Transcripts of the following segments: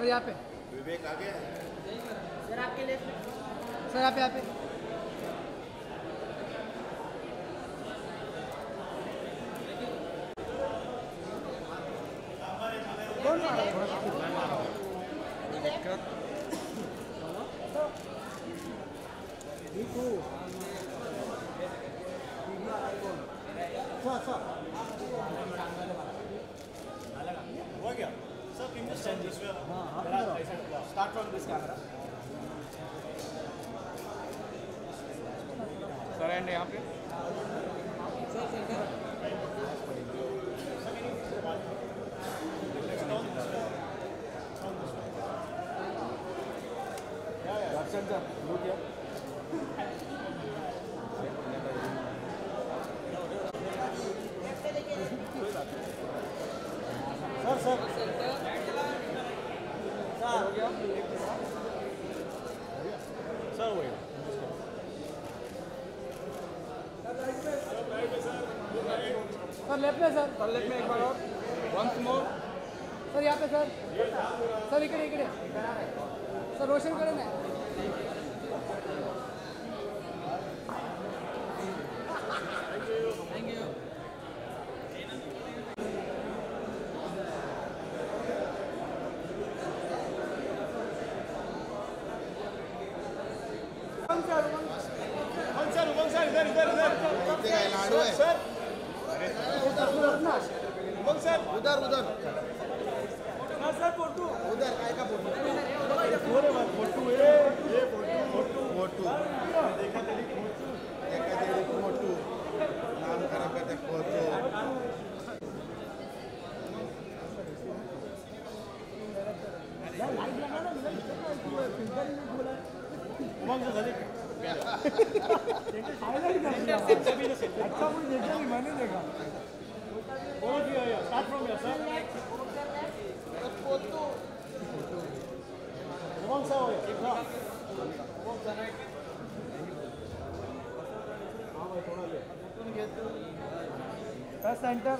Sir यहाँ पे विवेक आ गया सर आपके लिए सर यहाँ पे कौन मारा हुआ क्या sir can you stand this way start from this camera sir and यहाँ पे सर हो गया सर लेफ्ट में सर लेट में एक बार और वंस मोर सर यहाँ पे सर इकडे सर रोशन करें ना सर इधर लाडू है सर उधर सर फोटो उधर काय का फोटो फोटो देखा तेरी फोटो नाम खराब करते फोटो उमंग से झाली अच्छा मुझे देखा नहीं मैंने देखा बहुत ही आया start from here sir Umang से होया ना centre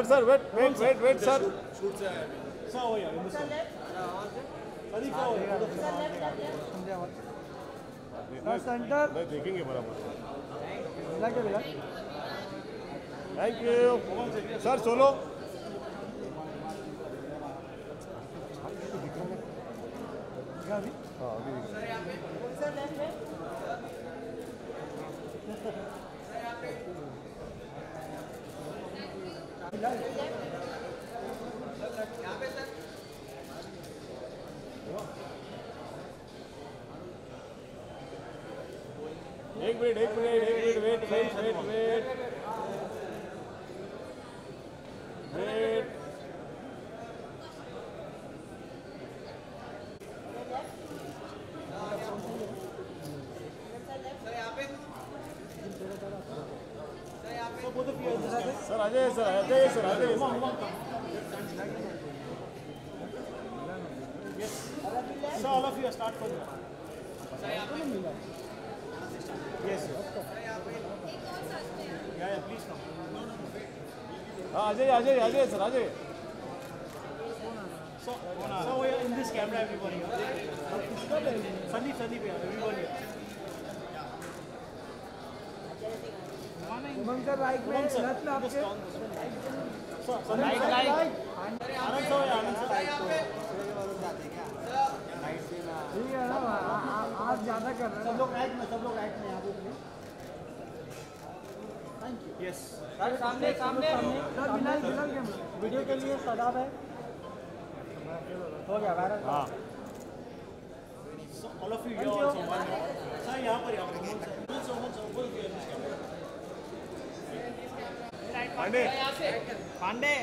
sir wait sir shoot से आया सर होया इन दिस सदीप का होया सेंटर देखेंगे बराबर लगे थैंक यू सर सोलो अभी हाँ अभी एक minute wait sir Ajay sir So all of you start from here. Yes. Yeah, please come. हाँ Ajay sir So we are in this camera, everybody. Sandeep, everybody. Umang sir right में left में आपके So Sandeep, आनंद sir ठीक है ना आप ज़्यादा कर रहे हैं सब लोग राइट में यहाँ पे Yes. सर सामने सर बिलाल वीडियो के लिए सदाब है हो गया वायरल हाँ So all of you here also. Sir, यहाँ पर पांडे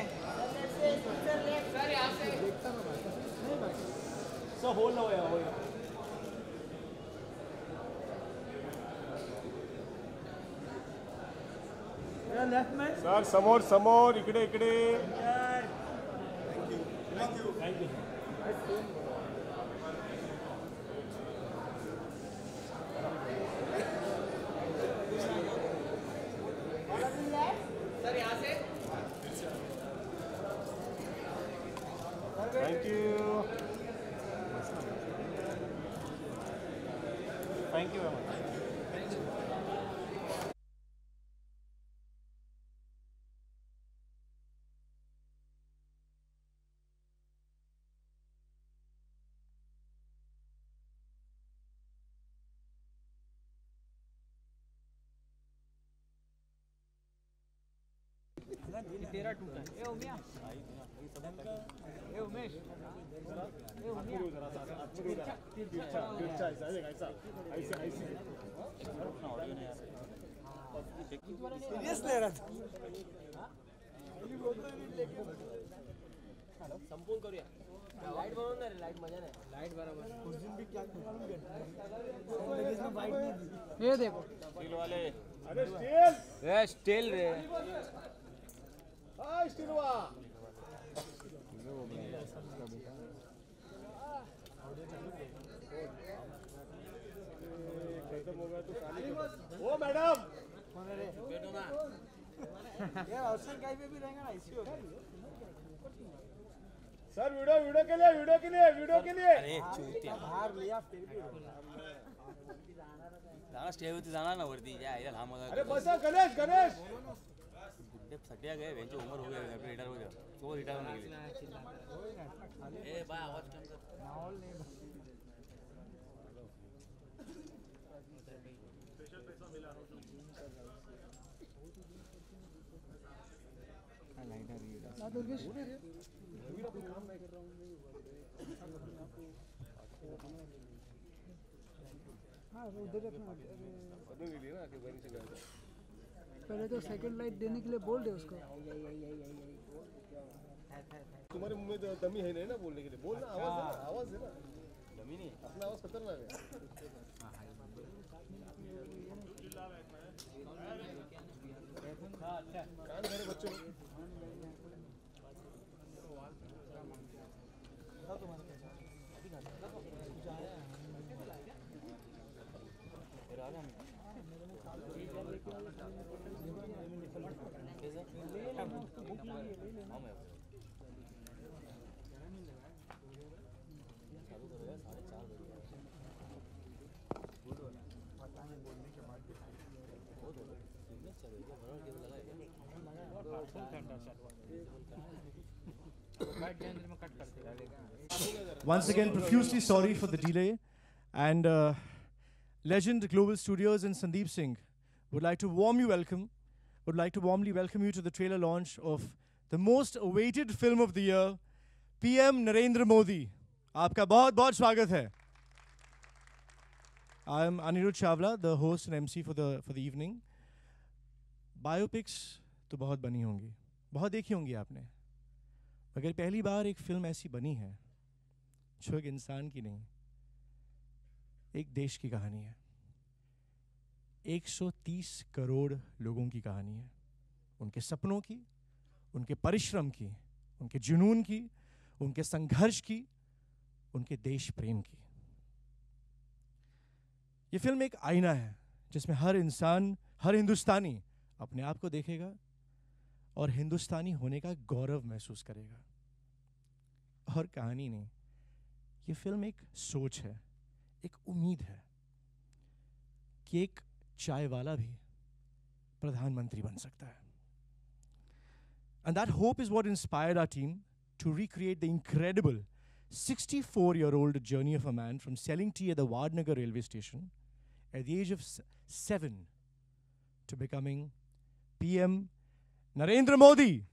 So hold हो गया लेफ्ट में सर समोर इकडे Thank you. Thank you Thank you very much. तेरा टूटा है। ए उमिया, ए उमेश, ए उमिया, सीरियस ले रहा था। संपूर्ण करूया। लाइट बनवून ना रे, लाइट मजा नाही। लाइट बराबर। उस दिन भी क्या वाइट नहीं दी। ये देखो। स्टील वाले। अरे स्टील। ए स्टील रे। हाँ स्टील वा। खत्म हो गया तो खाली। ओ मैडम। कौन है रे? बैठो ना। यार अवसर कहीं पे भी रहेगा ना इसी होगा। सर वीडियो के लिए। अरे चूतिया बाहर लिया फिर भी। जाना स्टे होती जाना ना वरती या इधर हम अरे बसा गणेश। बुड्ढे सटिया गए बेंच उम्र हो गए अपने रिटायर हो गया तो रिटायर होने के लिए ए भाई आवाज कम कर माहौल नहीं। ना दुर्गेश हाँ उधर अपना पहले तो सेकंड लाइट देने के लिए बोल दे उसको। तुम्हारे मुंह में दमी है नहीं ना बोलने के लिए। बोल ना, आवाज है ना। दमी नहीं, अपना आवाज खतरनाक है। कान भरे बच्चों। Once again, profusely sorry for the delay. And Legend Global Studios and Sandeep Singh would like to warmly welcome you to the trailer launch of the most awaited film of the year, PM Narendra Modi. आपका बहुत बहुत स्वागत है. I am Anirudh Chawla, the host and MC for the evening. Biopics तो बहुत बनी होंगी, बहुत देखी होंगी आपने, मगर पहली बार एक फिल्म ऐसी बनी है जो एक इंसान की नहीं, एक देश की कहानी है. 130 करोड़ लोगों की कहानी है, उनके सपनों की, उनके परिश्रम की, उनके जुनून की, उनके संघर्ष की, उनके देश प्रेम की. ये फिल्म एक आईना है जिसमें हर इंसान, हर हिंदुस्तानी अपने आप को देखेगा और हिंदुस्तानी होने का गौरव महसूस करेगा. और कहानी नहीं, ये फिल्म एक सोच है, एक उम्मीद है कि एक चाय वाला भी प्रधानमंत्री बन सकता है. And that hope is what inspired our team to recreate the incredible 64-year-old journey of a man from selling tea at the Vadnagar railway station at the age of 7 to becoming PM Narendra Modi.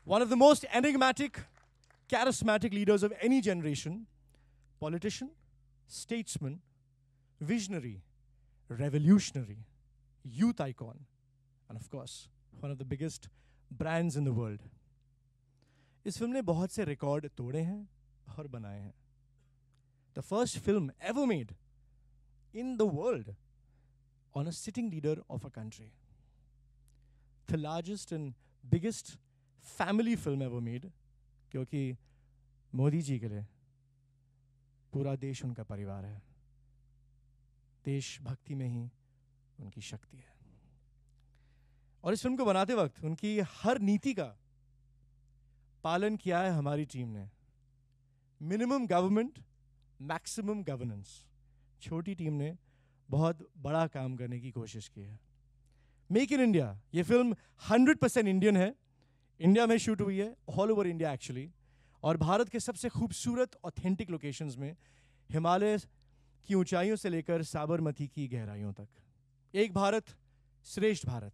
One of the most enigmatic, charismatic leaders of any generation, politician, statesman, visionary, revolutionary, youth icon, and of course, one of the biggest brands in the world. इस film ने बहुत से record तोड़े हैं और बनाए हैं. The first film ever made in the world on a sitting leader of a country. The largest and biggest family film ever made, क्योंकि मोदी जी के लिए पूरा देश उनका परिवार है. देशभक्ति में ही उनकी शक्ति है. और इस फिल्म को बनाते वक्त उनकी हर नीति का पालन किया है हमारी टीम ने. Minimum government, maximum governance. छोटी टीम ने बहुत बड़ा काम करने की कोशिश की है। मेक इन इंडिया, ये फिल्म 100% इंडियन है, इंडिया में शूट हुई है, ऑल ओवर इंडिया एक्चुअली, और भारत के सबसे खूबसूरत ऑथेंटिक लोकेशंस में, हिमालय की ऊंचाइयों से लेकर साबरमती की गहराइयों तक। एक भारत श्रेष्ठ भारत,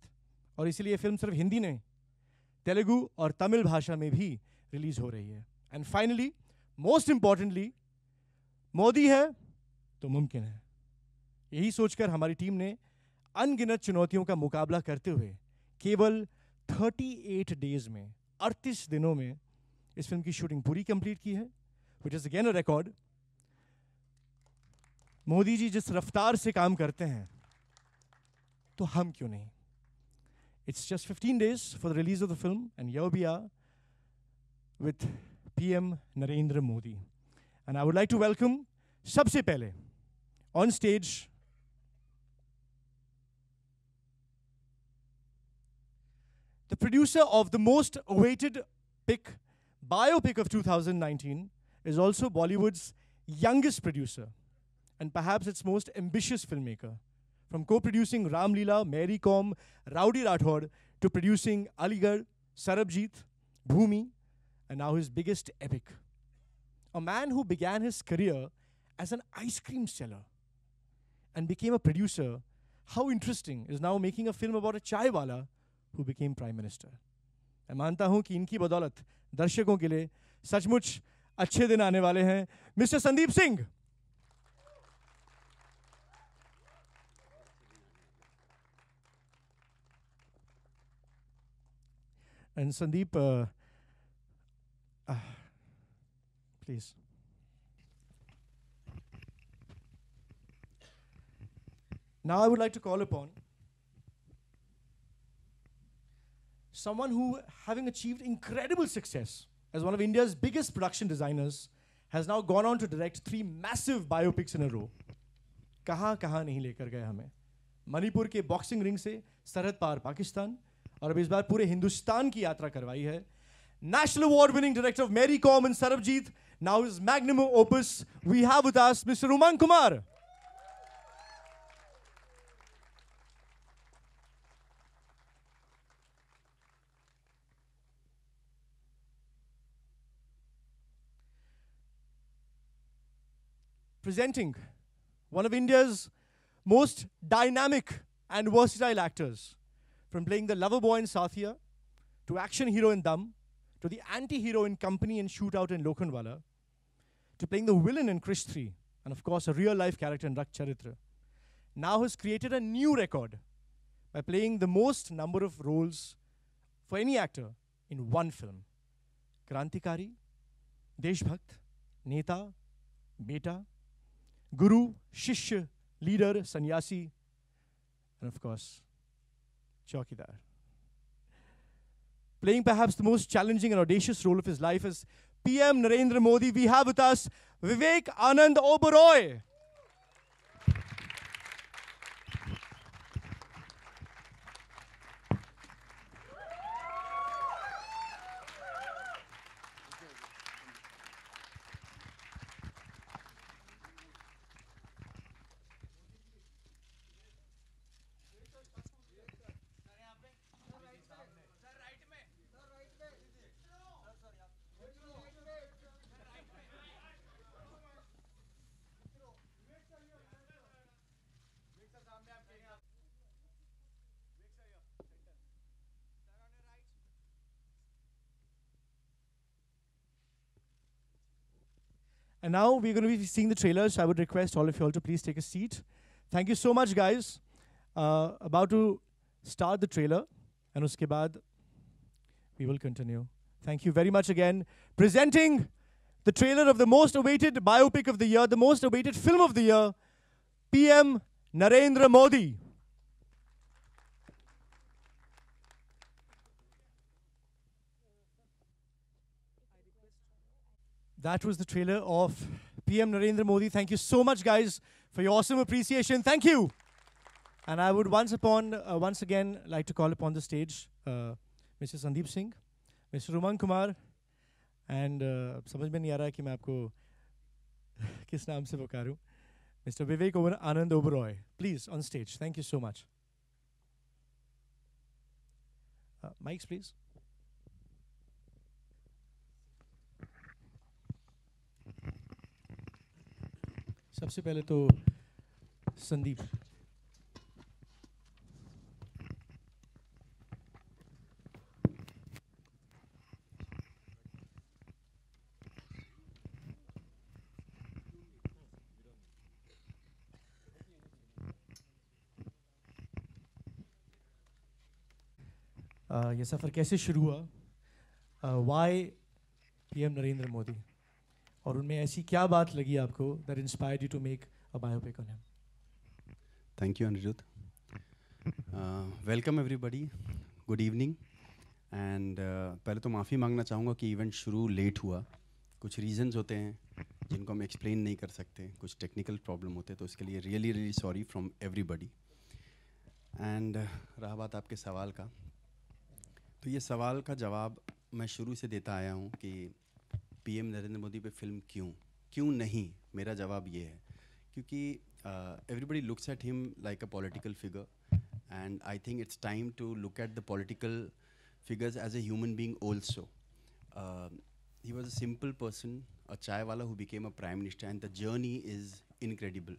और इसलिए फिल्म सिर्फ हिंदी नहीं, तेलुगु और तमिल भाषा में भी रिलीज हो रही है। And finally, most importantly, Modi है तो मुमकिन है। यही सोचकर हमारी टीम ने अनगिनत चुनौतियों का मुकाबला करते हुए केवल 38 डेज में, 38 दिनों में इस फिल्म की शूटिंग पूरी कंप्लीट की है, which is again a record. Modi ji जिस रफ्तार से काम करते हैं, तो हम क्यों नहीं? It's just 15 days for the release of the film, and here we are with PM Narendra Modi. And I would like to welcome, सबसे पहले, on stage, the producer of the most awaited biopic of 2019, is also Bollywood's youngest producer, and perhaps its most ambitious filmmaker. From co-producing Ram Leela, Mary Kom, Rowdy Rathod, to producing Aligarh, Sarabjit, Bhumi, and now his biggest epic. A man who began his career as an ice cream seller and became a producer, how interesting, is now making a film about a chai wala who became Prime Minister. मैं मानता हूं कि इनकी बदौलत दर्शकों के लिए सचमुच अच्छे दिन आने वाले हैं। Mister Sandeep Singh. And Sandeep, please. Now I would like to call upon someone who, having achieved incredible success as one of India's biggest production designers, has now gone on to direct 3 massive biopics in a row. कहाँ कहाँ नहीं लेकर गए हमें। मणिपुर के boxing ring से सरहद पार पाकिस्तान, और अब इस बार पूरे हिंदुस्तान की यात्रा करवाई है। National Award winning director of Mary Kom and Sarabjit, now his magnum opus, we have with us Mr. Umang Kumar. Presenting one of India's most dynamic and versatile actors, from playing the lover boy in Sathiya, to action hero in Dum, to the anti-hero in Company and Shootout in Lokhandwala, to playing the villain in Krish 3, and of course a real-life character in Rak Charitra, now has created a new record by playing the most number of roles for any actor in one film. Krantikari, Deshbhakt, Neta, Beta, Guru, Shishya, Leader, Sannyasi, and of course, Chaukidar. Playing perhaps the most challenging and audacious role of his life as PM Narendra Modi, we have with us Vivek Anand Oberoi. And now we're going to be seeing the trailers. So I would request all of you all to please take a seat. Thank you so much, guys. About to start the trailer, and uske baad we will continue. Thank you very much again. Presenting the trailer of the most awaited biopic of the year, the most awaited film of the year, PM Narendra Modi. That was the trailer of PM Narendra Modi. Thank you so much, guys, for your awesome appreciation. Thank you. And I would once again like to call upon the stage Mr. Sandeep Singh, Mr. Umang Kumar, and समझ में नहीं आ रहा है कि मैं आपको किस नाम से पुकारूं. Mr. Vivek Anand Oberoi, please on stage. Thank you so much. Mics, please. सबसे पहले तो संदीप. ये सफ़र कैसे शुरू हुआ? Why PM Narendra Modi? और उनमें ऐसी क्या बात लगी आपको that inspired you to make a biopic on him? Thank you, Anirudh. Welcome everybody. Good evening. And पहले तो माफ़ी मांगना चाहूँगा कि इवेंट शुरू लेट हुआ. कुछ रीजंस होते हैं जिनको हम एक्सप्लेन नहीं कर सकते, कुछ टेक्निकल प्रॉब्लम होते हैं, तो इसके लिए really sorry from everybody. And रहा बात आपके सवाल का, तो ये सवाल का जवाब मैं शुरू से देता आया हूँ कि पीएम नरेंद्र मोदी पे फिल्म क्यों नहीं. मेरा जवाब ये है क्योंकि everybody looks at him like a political figure, and I think it's time to look at the political figures as a human being also. He was a simple person, a chai wala who became a prime minister, and the journey is incredible.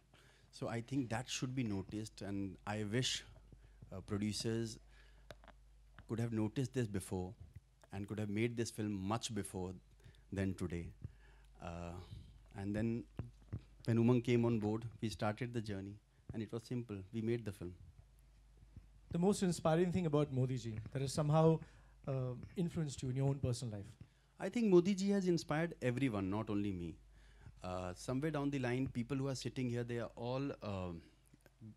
So I think that should be noticed, and I wish producers could have noticed this before and could have made this film much before than today. And then when Umang came on board, we started the journey, and it was simple. We made the film. The most inspiring thing about Modi ji that has somehow influenced you in your own personal life? I think Modi ji has inspired everyone, not only me. Somewhere down the line, people who are sitting here, they are all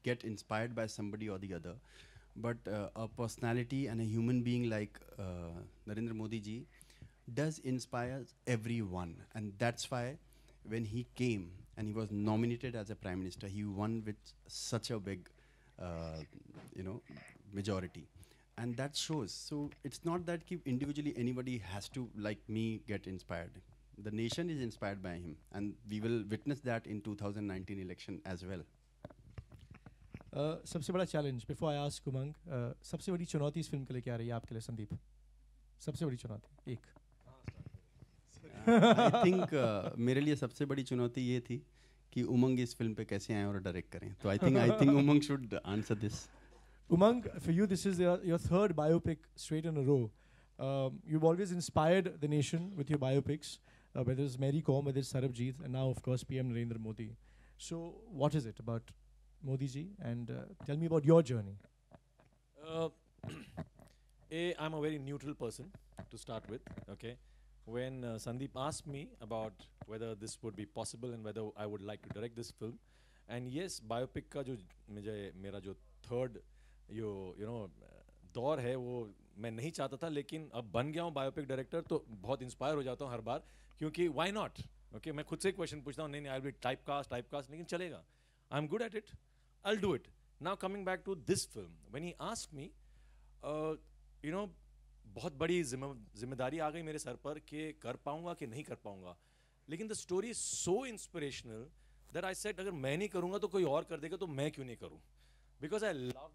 get inspired by somebody or the other. But a personality and a human being like Narendra Modi ji does inspire everyone. And that's why when he came and he was nominated as a Prime Minister, he won with such a big majority, and that shows. So it's not that individually anybody has to, like me, get inspired. The nation is inspired by him, and we will witness that in 2019 election as well. सबसे बड़ा challenge, before I ask Umang, सबसे बड़ी चुनौती इस film के लिए क्या रही है आपके लिए संदीप? सबसे बड़ी चुनौती एक. I think मेरे लिए सबसे बड़ी चुनौती ये थी कि उमंग इस फिल्म पे कैसे आए और डायरेक्ट करें. तो I think Umang should answer this. Umang, for you, this is your third biopic straight in a row. You've always inspired the nation with your biopics, whether it's Mary Kom, whether it's Sarabjit, and now, of course, PM Narendra Modi. So, what is it about Modi ji? And tell me about your journey. I'm a very neutral person to start with. Okay, when Sandeep asked me about whether this would be possible and whether I would like to direct this film, and yes, biopic का जो मेरा जो third दौर है वो मैं नहीं चाहता था, लेकिन अब बन गया हूँ बायोपिक डायरेक्टर तो बहुत इंस्पायर हो जाता हूँ हर बार, क्योंकि व्हाई नॉट. ओके, मैं खुद से क्वेश्चन पूछता हूँ, नहीं I will be typecast, लेकिन चलेगा, I am good at it, I will do it. Now coming back to this film, when he asked me, बहुत बड़ी जिम्मेदारी आ गई मेरे सर पर कि कर पाऊंगा कि नहीं कर पाऊंगा, लेकिन the story is so inspirational that I said अगर मैं नहीं करूंगा तो कोई और कर देगा, तो मैं क्यों नहीं करूं. Because I love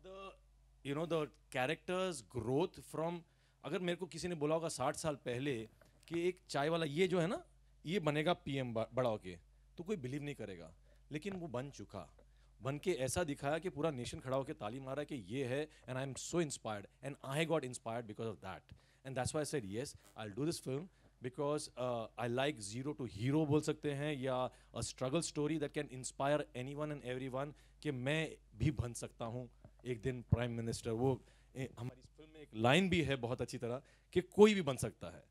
the characters growth from, अगर मेरे को किसी ने बोला होगा 60 साल पहले कि एक चाय वाला ये जो है ना ये बनेगा पीएम बड़ा होके, तो कोई बिलीव नहीं करेगा, लेकिन वो बन चुका, बन के ऐसा दिखाया कि पूरा नेशन खड़ा होकर ताली मारा कि ये है, and I am so inspired and I got inspired because of that, and that's why I said yes, I'll do this film because I like zero to hero बोल सकते हैं, या a struggle story that can inspire anyone and everyone कि मैं भी बन सकता हूँ एक दिन प्राइम मिनिस्टर. वो हमारी इस फिल्म में एक लाइन भी है बहुत अच्छी तरह कि कोई भी बन सकता है,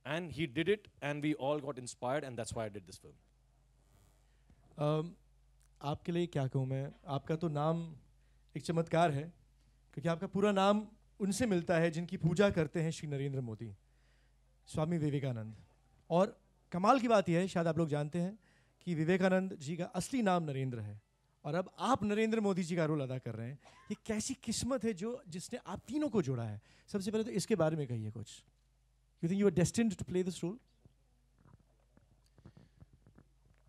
and he did it and we all got inspired and that's why I did this film. आपके लिए क्या कहूँ मैं, आपका तो नाम एक चमत्कार है, क्योंकि आपका पूरा नाम उनसे मिलता है जिनकी पूजा करते हैं श्री नरेंद्र मोदी, स्वामी विवेकानंद. और कमाल की बात यह है, शायद आप लोग जानते हैं कि विवेकानंद जी का असली नाम नरेंद्र है, और अब आप नरेंद्र मोदी जी का रोल अदा कर रहे हैं. ये कैसी किस्मत है जिसने आप तीनों को जोड़ा है? सबसे पहले तो इसके बारे में कहिए कुछ. You think you were destined to play this role?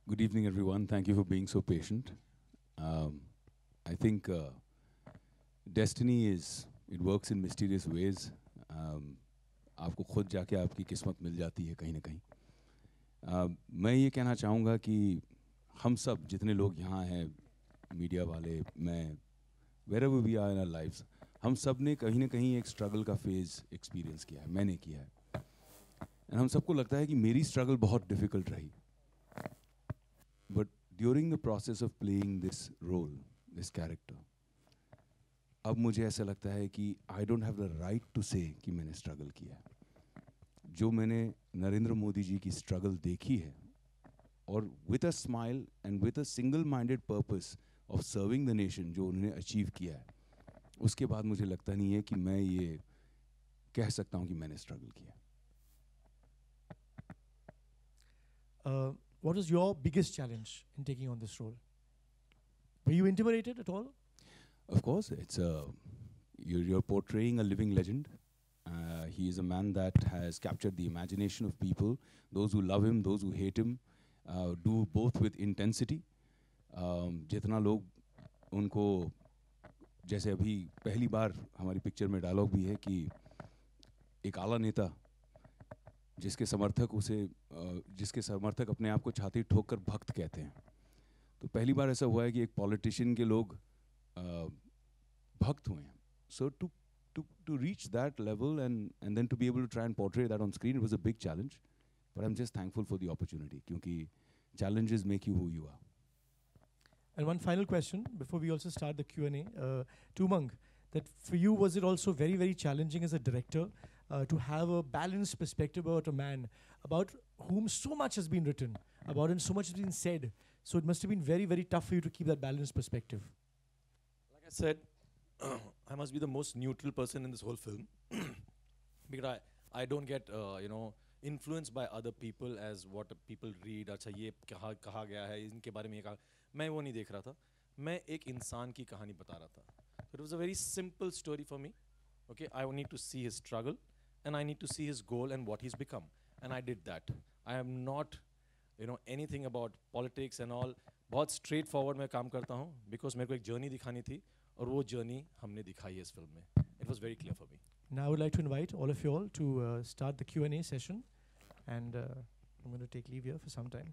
Good evening, everyone. Thank you for being so patient. I think destiny it works in mysterious ways. आपको खुद जाके आपकी किस्मत मिल जाती है कहीं ना कहीं. मैं ये कहना चाहूँगा कि हम सब जितने लोग यहाँ हैं, मीडिया वाले, मैं, wherever we are in our lives, हम सब ने कहीं ना कहीं एक स्ट्रगल का फेज़ एक्सपीरियंस किया है, मैंने किया है. एंड हम सबको लगता है कि मेरी स्ट्रगल बहुत डिफ़िकल्ट रही. But during the process of playing this role, this character, अब मुझे ऐसा लगता है कि I don't have the right to say कि मैंने स्ट्रगल किया है. जो मैंने नरेंद्र मोदी जी की स्ट्रगल देखी है, और with a smile and with a single minded purpose of serving the nation, जो उन्होंने अचीव किया है, उसके बाद मुझे लगता नहीं है कि मैं ये कह सकता हूँ कि मैंने स्ट्रगल किया. What was your biggest challenge in taking on this role? Were you intimidated at all? Of course, you're portraying a living legend. He is a man that has captured the imagination of people, those who love him, those who hate him, do both with intensity. जितना लोग उनको, जैसे अभी पहली बार हमारी picture में dialogue भी है कि एक आला नेता जिसके समर्थक अपने आप को छाती ठोक कर भक्त कहते हैं. तो पहली बार ऐसा हुआ है कि एक पॉलिटिशियन के लोग भक्त हुए हैं. So to reach that level and then to be able to try and portray that on screen, it was a big challenge. But I'm just thankful for the opportunity, क्योंकि challenges make you who you are. And one final question before we also start the Q&A. Tumang, that for you, was it also very, very challenging as a director to have a balanced perspective about a man about whom so much has been written, about him so much has been said? So it must have been very, very tough for you to keep that balanced perspective. Like I said, I must be the most neutral person in this whole film because I don't get influenced by other people as what people read. अच्छा ये कहा गया है, इनके बारे में ये कहा. मैं वो नहीं देख रहा था. मैं एक इंसान की कहानी बता रहा था. It was a very simple story for me. Okay, I need to see his struggle and I need to see his goal and what he's become. And I did that. I am not, anything about politics and all. बहुत straight forward मैं काम करता हूँ because मेरे को एक journey दिखानी थी और वो journey हमने दिखाई है इस film में. It was very clear for me. Now I would like to invite all of you all to start the Q&A session, and I'm going to take leave here for some time.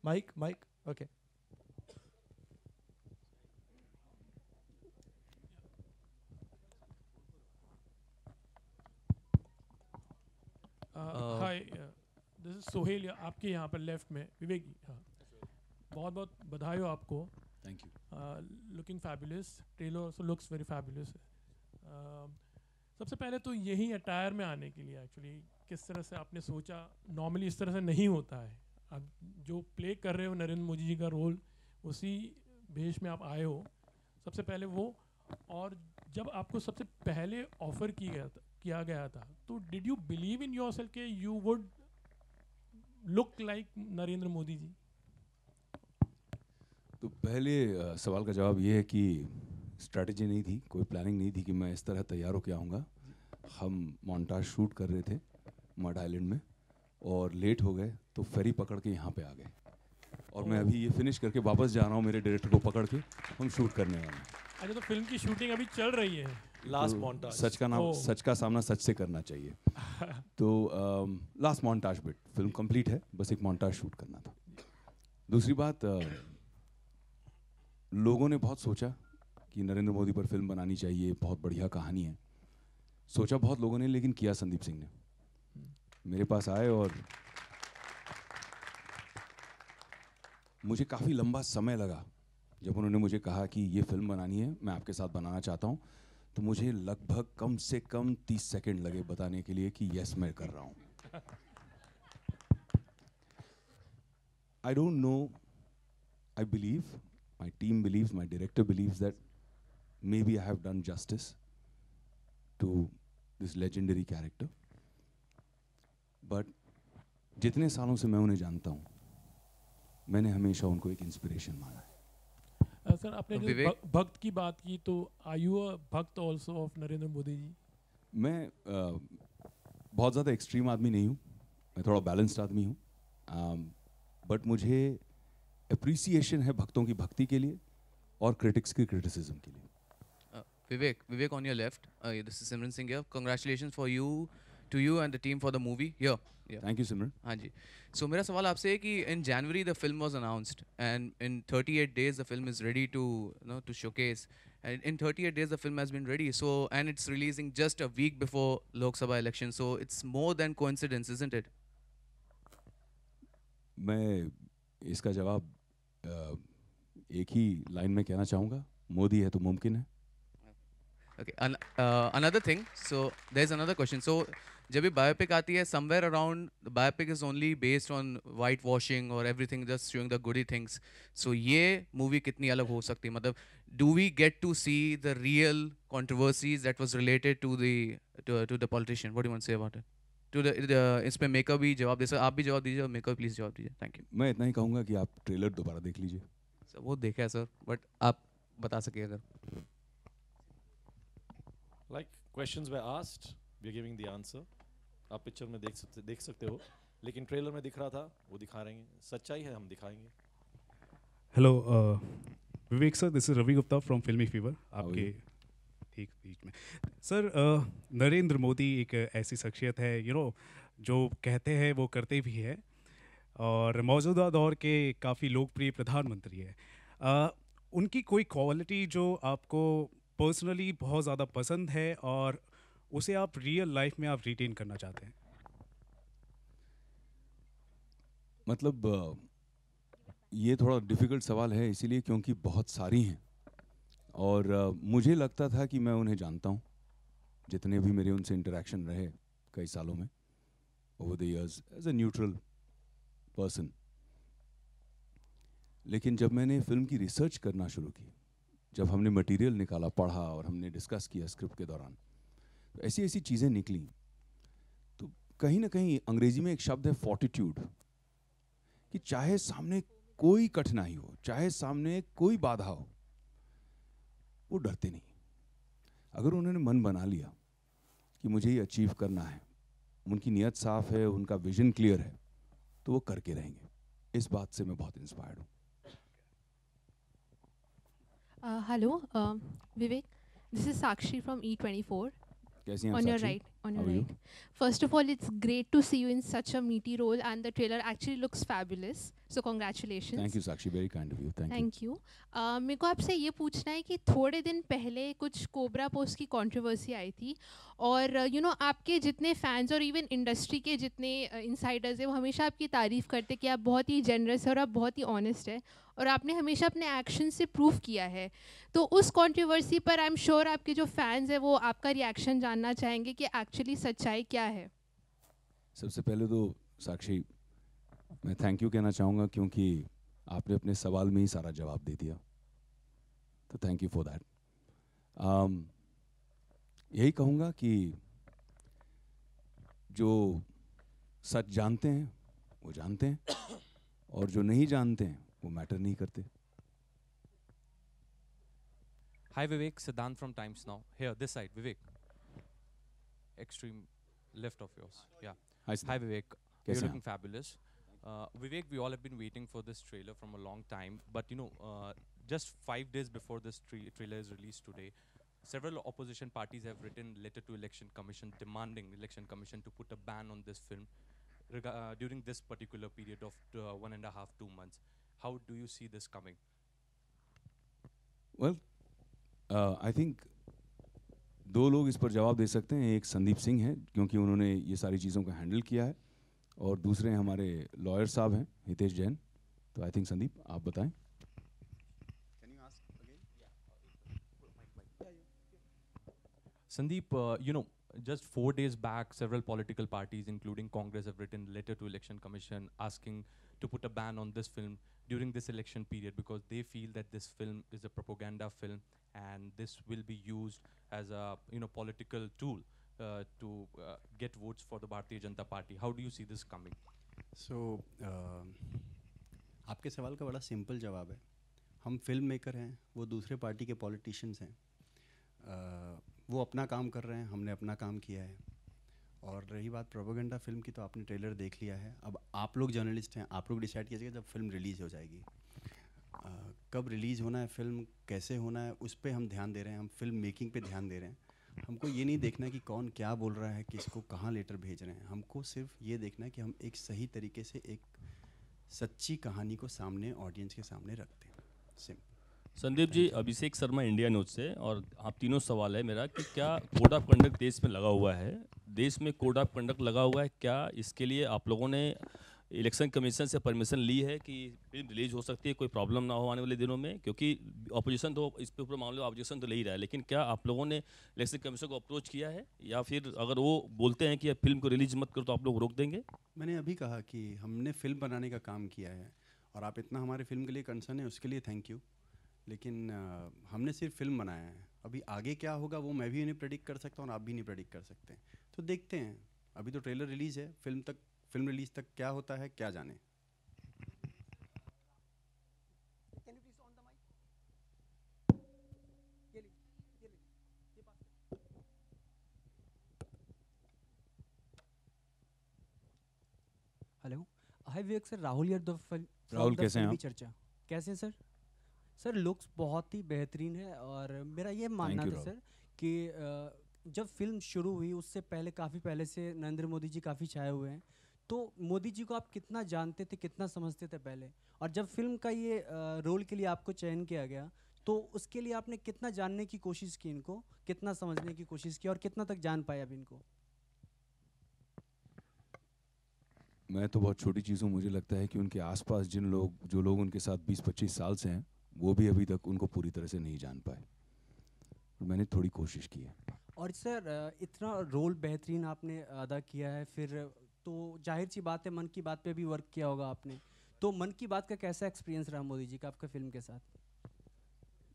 Mike, okay. Hi, this is Sohail. आपके यहाँ पर left में विवेक. हाँ, बहुत बहुत बधाई हो आपको. Thank you. Looking fabulous. Trailer also looks very fabulous. सबसे पहले तो यही अटायर में आने के लिए एक्चुअली किस तरह से आपने सोचा? नॉर्मली इस तरह से नहीं होता है. आप जो प्ले कर रहे हो नरेंद्र मोदी जी का रोल, उसी भेष में आप आए हो. सबसे पहले वो, और जब आपको सबसे पहले ऑफर किया गया था, तो did you believe in yourself कि you would look like Narendra Modi ji? तो पहले सवाल का जवाब ये है कि स्ट्रैटेजी नहीं थी, कोई प्लानिंग नहीं थी कि मैं इस तरह तैयार होकर आऊँगा. हम मोन्टाज शूट कर रहे थे मड आइलैंड में और लेट हो गए, तो फेरी पकड़ के यहाँ पे आ गए. और मैं अभी ये फिनिश करके वापस जा रहा हूँ मेरे डायरेक्टर को पकड़ के. हम शूट करने वाले हैं. अच्छा, तो फिल्म की शूटिंग अभी चल रही है. Last montage. सच का सामना सच से करना चाहिए. तो last montage bit, film complete है, बस एक मोन्टाज शूट करना था. दूसरी बात, लोगों ने बहुत सोचा कि नरेंद्र मोदी पर फिल्म बनानी चाहिए, बहुत बढ़िया कहानी है. सोचा बहुत लोगों ने, लेकिन किया संदीप सिंह ने. मेरे पास आए और मुझे काफ़ी लंबा समय लगा जब उन्होंने मुझे कहा कि ये फिल्म बनानी है, मैं आपके साथ बनाना चाहता हूँ. तो मुझे लगभग कम से कम 30 सेकंड लगे बताने के लिए कि यस मैं कर रहा हूँ. I don't know, I believe, my team believes, my director believes that maybe I have done justice to this legendary character. But जितने सालों से मैं उन्हें जानता हूँ, मैंने हमेशा उनको एक इंस्पिरेशन माना है. सर, आपने जो भक्त की बात की, तो आर यू अ भक्त ऑल्सो ऑफ नरेंद्र मोदी जी? मैं बहुत ज़्यादा एक्सट्रीम आदमी नहीं हूँ, मैं थोड़ा बैलेंस्ड आदमी हूँ, बट मुझे अप्रिसिएशन है भक्तों की भक्ति के लिए और क्रिटिक्स की क्रिटिसिज्म के लिए. Vivek on your left. This is Simran Singh here. Congratulations to you and the team for the movie. Here. Yeah. Thank you, Simran. हाँ जी. So मेरा सवाल आपसे है कि in January the film was announced and in 38 days the film is ready to to showcase. And in 38 days the film has been ready. So and it's releasing just a week before Lok Sabha election. So it's more than coincidence, isn't it? मैं इसका जवाब एक ही line में कहना चाहूँगा, मोदी है तो मुमकिन है. Okay. Another thing. So there's another question. So जब भी biopic आती है, somewhere around the biopic is only based on whitewashing or everything, just showing the goody things. So ये movie कितनी अलग हो सकती है? मतलब do we get to see the real controversies that was related to the politician? What do you want to say about it? To the इस पे maker भी जवाब दे सकते, आप भी जवाब दीजिए और मेकर प्लीज जवाब दीजिए. Thank you. मैं इतना ही कहूँगा कि आप ट्रेलर दोबारा देख लीजिए. सर वो देखा है सर, बट आप बता सके अगर. Like questions were asked, we are giving the answer. आप पिक्चर में देख सकते हो, लेकिन ट्रेलर में दिख रहा था वो दिखा रहे हैं. सच्चाई है, हम दिखाएंगे. Hello Vivek sir, this is Ravi Gupta from Filmy Fever. आपके ठीक बीच में सर, नरेंद्र मोदी एक ऐसी शख्सियत है जो कहते हैं वो करते भी है, और मौजूदा दौर के काफ़ी लोकप्रिय प्रधानमंत्री है. उनकी कोई क्वालिटी जो आपको पर्सनली बहुत ज़्यादा पसंद है और उसे आप रियल लाइफ में आप रिटेन करना चाहते हैं? मतलब ये थोड़ा डिफ़िकल्ट सवाल है इसीलिए क्योंकि बहुत सारी हैं, और मुझे लगता था कि मैं उन्हें जानता हूँ, जितने भी मेरे उनसे इंटरेक्शन रहे कई सालों में over the years as a neutral person. लेकिन जब मैंने फिल्म की रिसर्च करना शुरू की, जब हमने मटेरियल निकाला, पढ़ा और हमने डिस्कस किया स्क्रिप्ट के दौरान, तो ऐसी ऐसी चीज़ें निकली. तो कहीं ना कहीं अंग्रेजी में एक शब्द है फॉर्टिट्यूड, कि चाहे सामने कोई कठिनाई हो, चाहे सामने कोई बाधा हो, वो डरते नहीं. अगर उन्होंने मन बना लिया कि मुझे ये अचीव करना है, उनकी नीयत साफ है, उनका विजन क्लियर है, तो वो करके रहेंगे. इस बात से मैं बहुत इंस्पायर्ड हूँ. Hello, Vivek. This is Sakshi from E24. कैसी हैं आप On your Sakshi? right. On How your are you? right. First of all, it's great to see you in such a meaty role, and the trailer actually looks fabulous. So congratulations. Thank you, Sakshi. Very kind of you. Thank you. Thank you. मेरे को आपसे ये पूछना है कि थोड़े दिन पहले कुछ कोबरा पोस्ट की कंट्रोवर्सी आई थी, और आपके जितने फैंस और इवन इंडस्ट्री के जितने इनसाइडर्स हैं वो हमेशा आपकी तारीफ़ करते कि आप बहुत ही जेनरस है और आप बहुत ही ऑनेस्ट है, और आपने हमेशा अपने एक्शन से प्रूव किया है. तो उस कंट्रोवर्सी पर आई एम श्योर आपके जो फैंस हैं वो आपका रिएक्शन जानना चाहेंगे कि एक्चुअली सच्चाई क्या है. सबसे पहले तो साक्षी, मैं थैंक यू कहना चाहूँगा क्योंकि आपने अपने सवाल में ही सारा जवाब दे दिया, तो थैंक यू फॉर दैट. यही कहूँगा कि जो सच जानते हैं वो जानते हैं, और जो नहीं जानते हैं वो मैटर नहीं करते. Hi Vivek, Siddhant from Times Now. Here, this side, Vivek. Extreme left of yours. Yeah. Hi, Hi Siddhant. Vivek. Kaise You're hain looking fabulous. Vivek, we all have been waiting for this trailer from a long time, but just 5 days before this trailer is released today, several opposition parties have written letter to Election Commission demanding Election Commission to put a ban on this film during this particular period of 1.5-2 months. How do you see this coming? Well, I think दो लोग इस पर जवाब दे सकते हैं. एक संदीप सिंह है क्योंकि उन्होंने ये सारी चीज़ों को हैंडल किया है, और दूसरे हमारे लॉयर साहब हैं हितेश जैन. तो आई थिंक संदीप आप बताएं. Sandeep, just 4 days back, several political parties, including Congress, have written letter to Election Commission asking to put a ban on this film during this election period because they feel that this film is a propaganda film and this will be used as a political tool to get votes for the Bharatiya Janata Party. How do you see this coming? So, आपके सवाल का बड़ा simple जवाब है. हम film maker हैं, वो दूसरे पार्टी के पॉलिटिशियंस हैं. वो अपना काम कर रहे हैं, हमने अपना काम किया है, और रही बात प्रोपेगेंडा फिल्म की, तो आपने ट्रेलर देख लिया है। अब आप लोग जर्नलिस्ट हैं, आप लोग डिसाइड कीजिएगा जब फिल्म रिलीज़ हो जाएगी। कब रिलीज़ होना है फिल्म, कैसे होना है, उस पर हम ध्यान दे रहे हैं। हम फिल्म मेकिंग पे ध्यान दे रहे हैं। हमको ये नहीं देखना है कि कौन क्या बोल रहा है, किसको कहाँ लेटर भेज रहे हैं। हमको सिर्फ ये देखना है कि हम एक सही तरीके से एक सच्ची कहानी को सामने ऑडियंस के सामने रखते हैं। Simple. Sandeep ji, Abhishek Sharma India news से, और आप तीनों सवाल है मेरा कि क्या कोड ऑफ कंडक्ट देश में लगा हुआ है? देश में कोड ऑफ कंडक्ट लगा हुआ है क्या? इसके लिए आप लोगों ने इलेक्शन कमीशन से परमिशन ली है कि फिल्म रिलीज हो सकती है, कोई प्रॉब्लम ना हो आने वाले दिनों में? क्योंकि अपोजिशन तो इस पे ऊपर मामले ऑब्जेक्शन तो ले ही रहा है, लेकिन क्या आप लोगों ने इलेक्शन कमीशन को अप्रोच किया है, या फिर अगर वो बोलते हैं कि फिल्म को रिलीज मत करो तो आप लोग रोक देंगे? मैंने अभी कहा कि हमने फिल्म बनाने का काम किया है, और आप इतना हमारे फिल्म के लिए कंसर्न है, उसके लिए थैंक यू। लेकिन हमने सिर्फ फिल्म बनाया है। अभी आगे क्या होगा वो मैं भी नहीं प्रेडिक्ट कर सकता हूँ और आप भी नहीं प्रेडिक्ट कर सकते। तो देखते हैं, अभी तो ट्रेलर रिलीज़ है, फिल्म रिलीज तक क्या होता है क्या जाने। हेलो, हाय विवेक सर, राहुल यार राहुल कैसे हैं आप? चर्चा कैसे हैं सर? सर लुक्स बहुत ही बेहतरीन है, और मेरा ये मानना था सर कि जब फिल्म शुरू हुई उससे पहले, काफ़ी पहले से नरेंद्र मोदी जी काफ़ी छाए हुए हैं, तो मोदी जी को आप कितना जानते थे, कितना समझते थे पहले, और जब फिल्म का ये रोल के लिए आपको चयन किया गया तो उसके लिए आपने कितना जानने की कोशिश की इनको, कितना समझने की कोशिश की, और कितना तक जान पाए अब इनको? मैं तो बहुत छोटी चीज़ हूँ। मुझे लगता है कि उनके आसपास जो लोग उनके साथ 20-25 साल से हैं, वो भी अभी तक उनको पूरी तरह से नहीं जान पाए। मैंने थोड़ी कोशिश की है। और सर इतना रोल बेहतरीन आपने अदा किया है, फिर तो जाहिर सी बात है मन की बात पे भी वर्क किया होगा आपने, तो मन की बात का कैसा एक्सपीरियंस रहा मोदी जी का आपका फिल्म के साथ?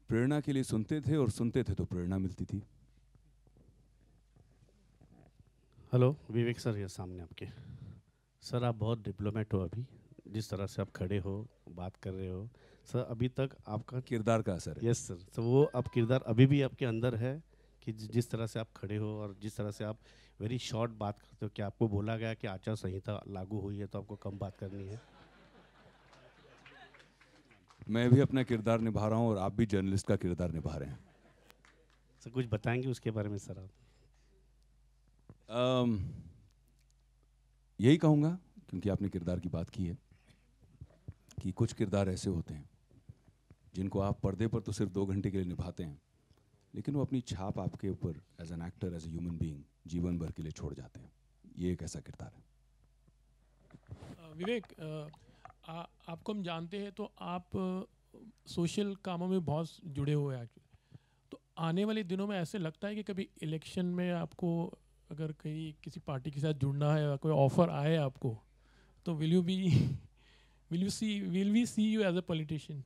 प्रेरणा के लिए सुनते थे, और सुनते थे तो प्रेरणा मिलती थी। हेलो विवेक सर, ये सामने आपके। सर आप बहुत डिप्लोमेट हो, अभी जिस तरह से आप खड़े हो, बात कर रहे हो सर, अभी तक आपका किरदार का असर है। यस सर, तो वो अब किरदार अभी भी आपके अंदर है कि जिस तरह से आप खड़े हो और जिस तरह से आप वेरी शॉर्ट बात करते हो, कि आपको बोला गया कि आचार संहिता लागू हुई है तो आपको कम बात करनी है? मैं भी अपना किरदार निभा रहा हूँ और आप भी जर्नलिस्ट का किरदार निभा रहे हैं। सर कुछ बताएंगे उसके बारे में सर आप? यही कहूँगा, क्योंकि आपने किरदार की बात की है, कि कुछ किरदार ऐसे होते हैं जिनको आप पर्दे पर तो सिर्फ 2 घंटे के लिए निभाते हैं, लेकिन वो अपनी छाप आपके ऊपर as an actor, as a human being जीवन भर के लिए छोड़ जाते हैं। ये एक ऐसा किरदार है। विवेक, आपको हम जानते हैं तो आप सोशल कामों में बहुत जुड़े हुए हैं एक्चुअली, तो आने वाले दिनों में ऐसे लगता है कि कभी इलेक्शन में आपको अगर कहीं किसी पार्टी के साथ जुड़ना है, कोई ऑफर आए आपको, तो will we see you as a politician?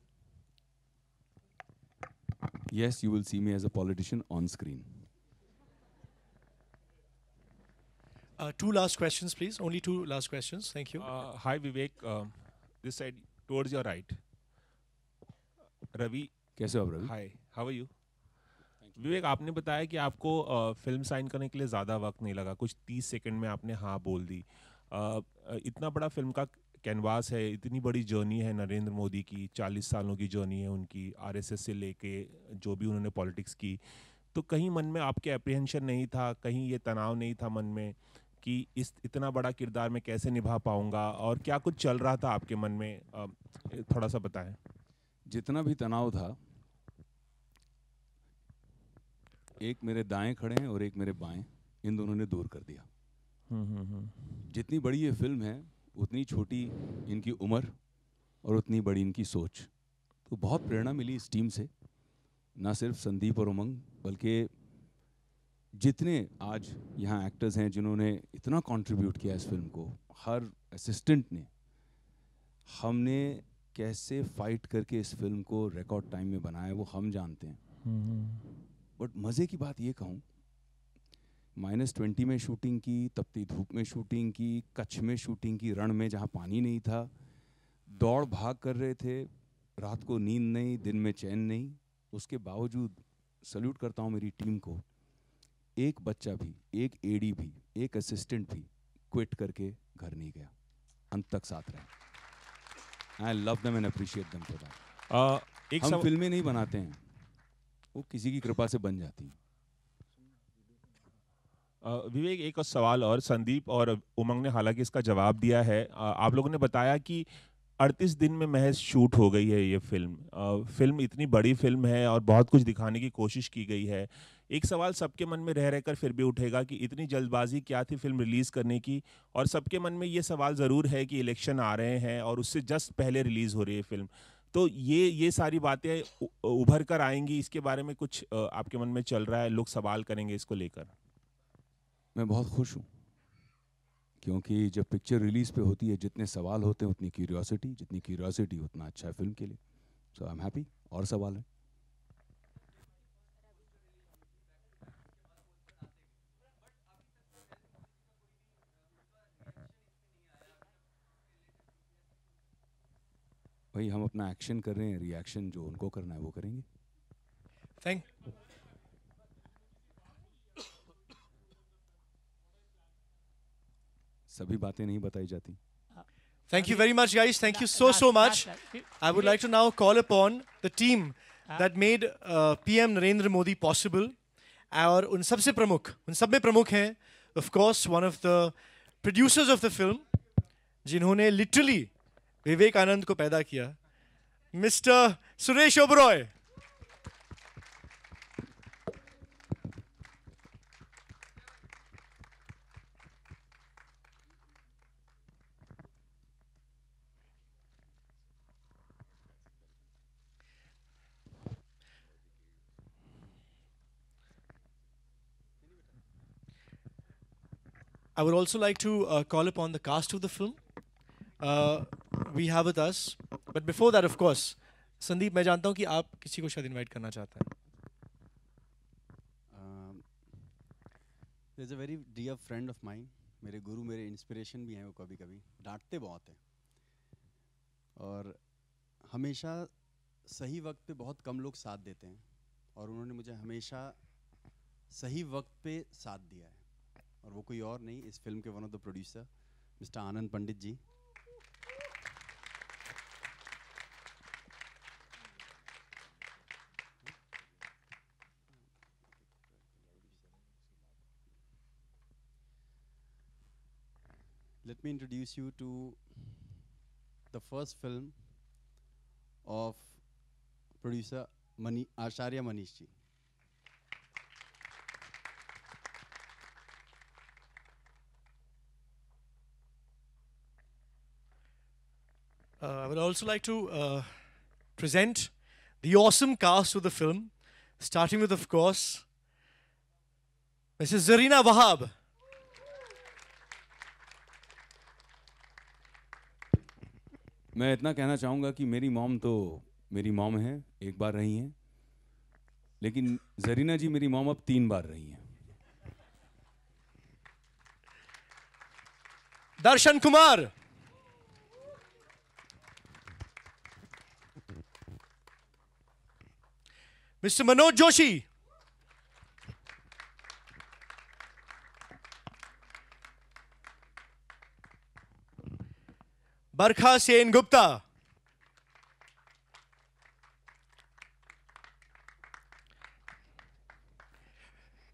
Yes, you will see me as a politician on screen. 2 last questions, please. Only 2 last questions. Thank you. Hi, Vivek. This side, towards your right. Ravi. कैसे हो आप Ravi? Hi. How are you? विवेक, आपने बताया कि आपको film sign करने के लिए ज़्यादा वक्त नहीं लगा, कुछ 30 सेकंड में आपने हाँ बोल दी। इतना बड़ा फिल्म का कैनवास है, इतनी बड़ी जर्नी है नरेंद्र मोदी की, 40 सालों की जर्नी है उनकी, आरएसएस से लेके जो भी उन्होंने पॉलिटिक्स की, तो कहीं मन में आपके अप्रीहेंशन नहीं था, कहीं ये तनाव नहीं था मन में कि इतना बड़ा किरदार मैं कैसे निभा पाऊंगा, और क्या कुछ चल रहा था आपके मन में, थोड़ा सा बताएं। जितना भी तनाव था, एक मेरे दाएं खड़े हैं और एक मेरे बाएं, इन दोनों ने दूर कर दिया। जितनी बड़ी ये फिल्म है उतनी छोटी इनकी उम्र और उतनी बड़ी इनकी सोच। तो बहुत प्रेरणा मिली इस टीम से, ना सिर्फ संदीप और उमंग, बल्कि जितने आज यहाँ एक्टर्स हैं जिन्होंने इतना कंट्रीब्यूट किया इस फिल्म को, हर असिस्टेंट ने, हमने कैसे फाइट करके इस फिल्म को रिकॉर्ड टाइम में बनाया वो हम जानते हैं। बट मज़े की बात ये कहूँ, -20 में शूटिंग की, तपती धूप में शूटिंग की, कच्छ में शूटिंग की, रण में जहाँ पानी नहीं था, दौड़ भाग कर रहे थे, रात को नींद नहीं, दिन में चैन नहीं, उसके बावजूद सल्यूट करता हूँ मेरी टीम को एक बच्चा भी, एक एडी भी, एक असिस्टेंट भी क्विट करके घर नहीं गया, अंत तक साथ रहे। I love them and appreciate them for that. हम फिल्में नहीं बनाते हैं, वो किसी की कृपा से बन जाती हैं। विवेक, एक और सवाल और संदीप और उमंग ने हालांकि इसका जवाब दिया है। आप लोगों ने बताया कि 38 दिन में महज शूट हो गई है ये फिल्म। फिल्म इतनी बड़ी फिल्म है और बहुत कुछ दिखाने की कोशिश की गई है। एक सवाल सबके मन में रह रहकर फिर भी उठेगा कि इतनी जल्दबाजी क्या थी फिल्म रिलीज़ करने की, और सबके मन में ये सवाल ज़रूर है कि इलेक्शन आ रहे हैं और उससे जस्ट पहले रिलीज़ हो रही है फिल्म, तो ये सारी बातें उभर कर आएंगी, इसके बारे में कुछ आपके मन में चल रहा है, लोग सवाल करेंगे इसको लेकर? मैं बहुत खुश हूँ, क्योंकि जब पिक्चर रिलीज पे होती है जितने सवाल होते हैं उतनी क्यूरियोसिटी, जितनी क्यूरियोसिटी उतना अच्छा है फिल्म के लिए। सो आई एम हैप्पी। और सवाल है? भाई हम अपना एक्शन कर रहे हैं, रिएक्शन जो उनको करना है वो करेंगे। थैंक सभी बातें नहीं बताई जाती। Thank you very much, guys. Thank you so much. I would like to now call upon the team that made PM Narendra Modi possible. और उन सबसे प्रमुख, उन सब में प्रमुख हैं, of course, one of the producers of the film, जिन्होंने literally विवेकानंद को पैदा किया, Mr. Suresh Oberoi. I would also like to call upon the cast of the film. We have with us, but before that, of course, Sandeep, मैं जानता हूँ कि आप किसी को शायद इनवाइट करना चाहते हैं। There's a very dear friend of mine, मेरे गुरु, मेरे इंस्पिरेशन भी हैं, वो कभी-कभी डांटते बहुत हैं और हमेशा सही वक्त पे बहुत कम लोग साथ देते हैं, और उन्होंने मुझे हमेशा सही वक्त पे साथ दिया है, और वो कोई और नहीं, इस फिल्म के one of the producer mister Anand Pandit ji. Let me introduce you to the first film of producer Acharya Manish ji. I would also like to present the awesome cast of the film, starting with, of course, Mrs. Zarina Wahab. मैं इतना कहना चाहूँगा कि मेरी mom तो मेरी mom है, एक बार रही हैं, लेकिन जरीना जी मेरी मॉम अब 3 बार रही हैं। Darshan Kumar, mister Manoj Joshi, Barkha Sen Gupta,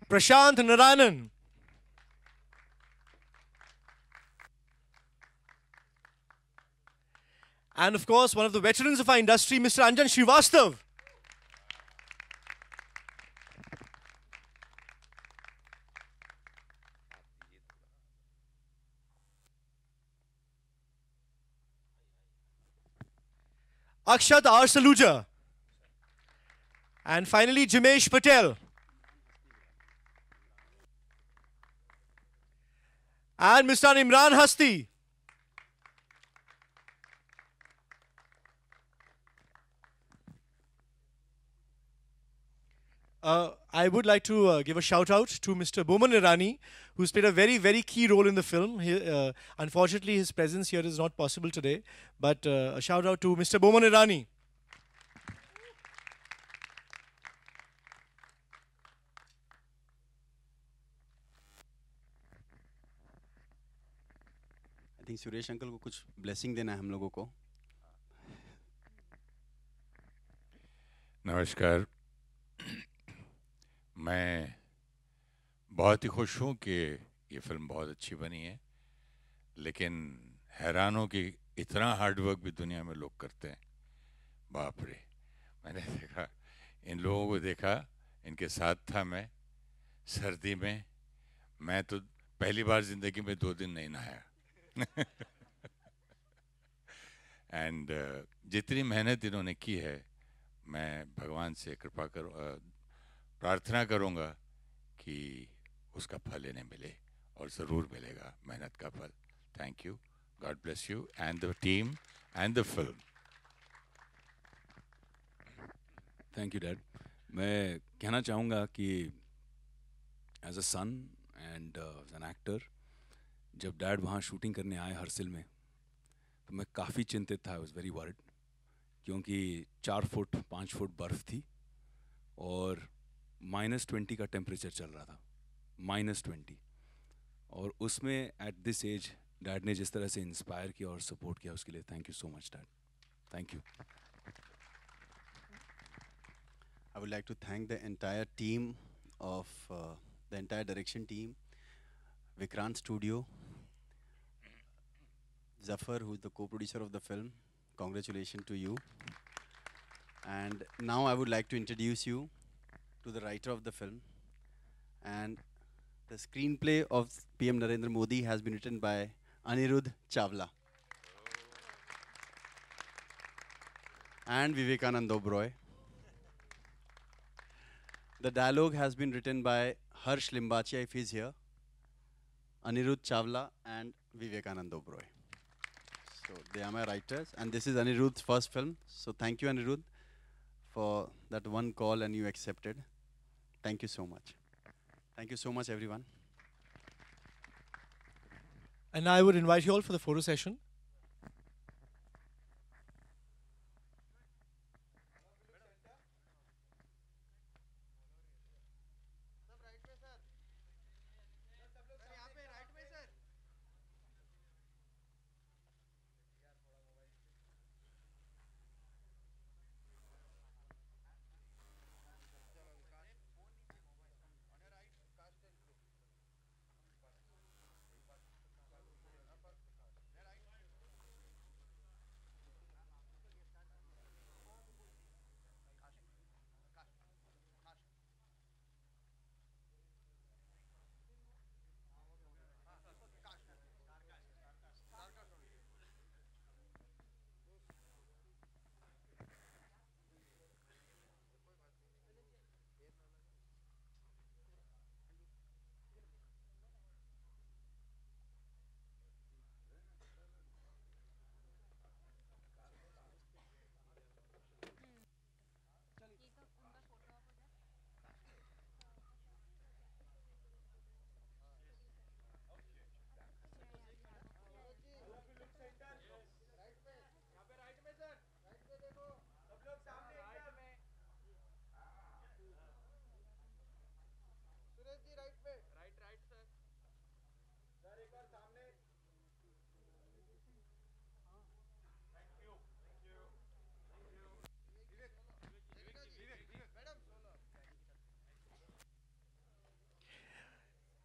Prashant Narayanan, and of course one of the veterans of our industry, Mr. Anjan Srivastav. Akshat R. Saluja. And finally, Jimesh Patel. And Mr. Imran Hasti. I would like to give a shout out to Mr. Boman Irani, who's played a very, very key role in the film. Unfortunately, his presence here is not possible today, but a shout out to Mr. Boman Irani. Think Suresh uncle को कुछ blessing देना है हम लोगों को। नमस्कार। मैं बहुत ही खुश हूँ कि ये फिल्म बहुत अच्छी बनी है, लेकिन हैरान हूँ कि इतना हार्ड वर्क भी दुनिया में लोग करते हैं। बाप रे, मैंने देखा, इन लोगों को देखा, इनके साथ था मैं सर्दी में। मैं तो पहली बार ज़िंदगी में 2 दिन नहीं नहाया। एंड जितनी मेहनत इन्होंने की है, मैं भगवान से कृपा प्रार्थना करूँगा कि उसका फल इन्हें मिले, और ज़रूर मिलेगा मेहनत का फल। Thank you, God bless you and the team and the film. Thank you dad. मैं कहना चाहूँगा कि as a son and as an actor, जब डैड वहाँ शूटिंग करने आए हरसिल में, तो मैं काफ़ी चिंतित था। आई वॉज वेरी वर्ड, क्योंकि 4 फुट 5 फुट बर्फ़ थी और -20 का टेम्परेचर चल रहा था, -20। और उसमें एट दिस एज डैड ने जिस तरह से इंस्पायर किया और सपोर्ट किया, उसके लिए thank you so much dad. Thank you. I would like to thank the entire team of the entire direction team, Vikrant Studio, Zafar, who is the co-producer of the film. Congratulations to you. And now I would like to introduce you to the writer of the film. And the screenplay of PM Narendra Modi has been written by Anirudh Chawla and Vivekanand Oberoi. The dialogue has been written by Harsh Limbachia, if he's here, Anirudh Chawla and Vivekanand Oberoi. So they are my writers, and this is Anirudh's first film. So thank you, Anirudh, for that one call and you accepted. Thank you so much. Thank you so much, everyone. And I would invite you all for the photo session.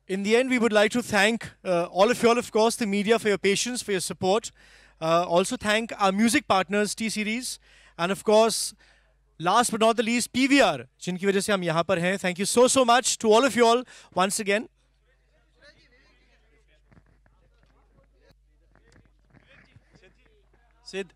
In the end, we would like to thank all of you all, of course, the media, for your patience, for your support. Also thank our music partners, T-Series, and of course, last but not the least, PVR, जिनकी वजह से हम यहाँ पर हैं. Thank you so, so much to all of you all once again. Sid.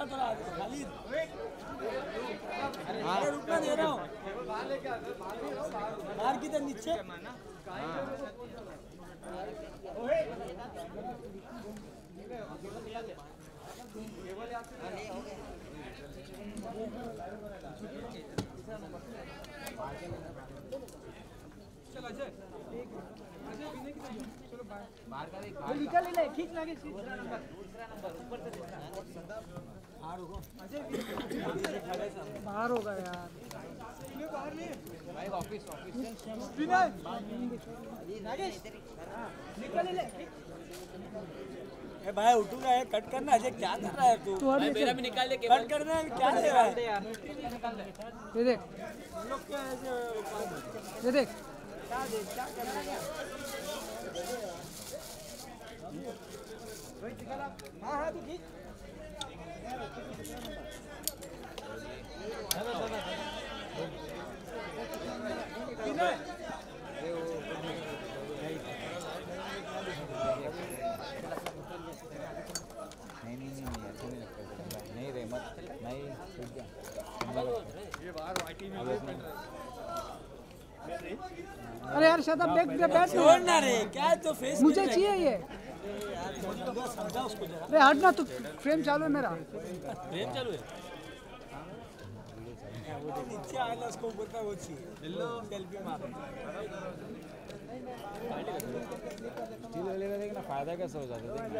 बता थोड़ा खाली अरे रुकना दे रहा हूँ बाहर किधर नीचे चल अजय निकल ले खींच लागे बाहर होगा यार ऑफिस निकल ले भाई उठूंगा है कट करना अजय क्या कर रहा है तू भाई मेरा भी निकाल ले कट करना है क्या ले रहा है ये देख ये देख क्या करना है हाँ हाँ तू खींच नहीं रे मत नहीं अरे यार शायद आप बैठ छोड़ना रे क्या है तो फेस मुझे चाहिए ये समझा उसको जरा अरे हट ना तू फ्रेम चालू है मेरा फ्रेम चालू है वो नीचे आएगा उसको बोलता वो चाहिए सेल्फी मारो स्टील वाले का देखना फायदा कैसे हो जाता है